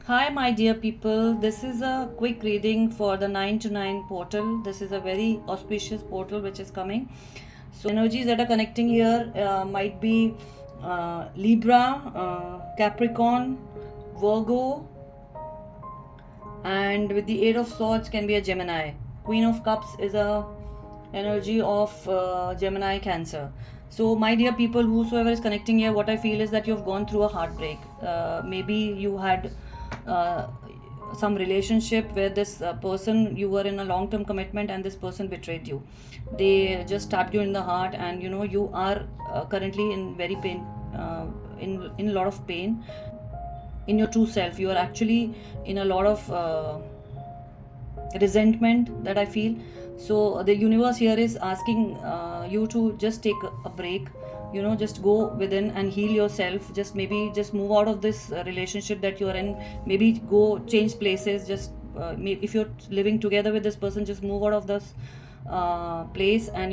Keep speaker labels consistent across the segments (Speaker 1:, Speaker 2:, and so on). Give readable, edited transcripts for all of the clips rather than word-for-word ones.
Speaker 1: Hi, my dear people. This is a quick reading for the 9 to 9 portal. This is a very auspicious portal which is coming. So, energies that are connecting here might be Libra, Capricorn, Virgo, and with the Eight of Swords can be a Gemini. Queen of Cups is a energy of Gemini, Cancer. So, my dear people, whosoever is connecting here, what I feel is that you've gone through a heartbreak. Maybe you had uh, some relationship where this person, you were in a long term commitment and this person betrayed you. They just stabbed you in the heart, and you are currently in very pain, in a lot of pain. In your true self, you are actually in a lot of resentment that I feel. So the universe here is asking you to just take a break, just go within and heal yourself. Just maybe just move out of this relationship that you're in. Maybe go change places. Just if you're living together with this person, just move out of this place, and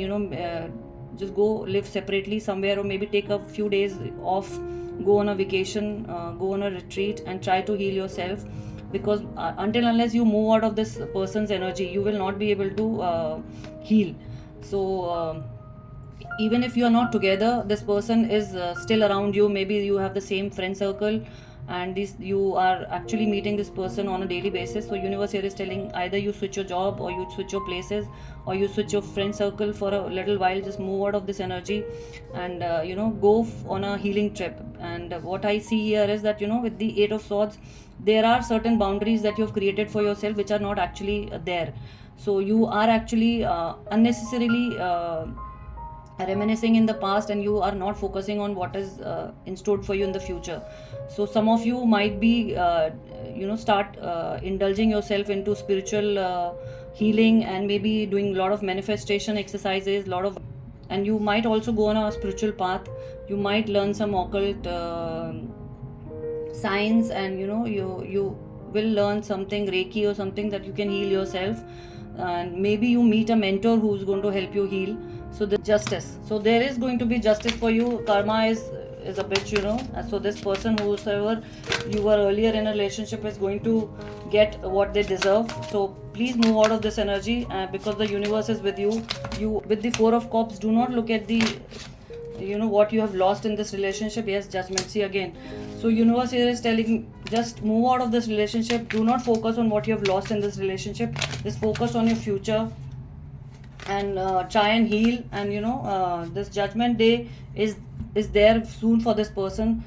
Speaker 1: just go live separately somewhere, or maybe take a few days off, go on a vacation, go on a retreat, and try to heal yourself. Because until unless you move out of this person's energy, you will not be able to heal. So even if you are not together, this person is still around you. Maybe you have the same friend circle, and you are actually meeting this person on a daily basis. So universe here is telling, either you switch your job, or you switch your places, or you switch your friend circle for a little while. Just move out of this energy, and go on a healing trip. And what I see here is that, with the Eight of Swords, there are certain boundaries that you have created for yourself which are not actually there. So you are actually unnecessarily reminiscing in the past, and you are not focusing on what is in store for you in the future. So some of you might be start indulging yourself into spiritual healing, and maybe doing a lot of manifestation exercises, and you might also go on a spiritual path. You might learn some occult science, and you will learn something reiki or something, that you can heal yourself. And maybe you meet a mentor who's going to help you heal. So the justice, so there is going to be justice for you. Karma is a bitch, and so this person, whosoever you were earlier in a relationship, is going to get what they deserve. So please move out of this energy, because the universe is with you with the Four of Cups. Do not look at the what you have lost in this relationship. Yes, judgment. See again. So universe here is telling, just move out of this relationship. Do not focus on what you have lost in this relationship. Just focus on your future, and try and heal. And this judgment day is there soon for this person.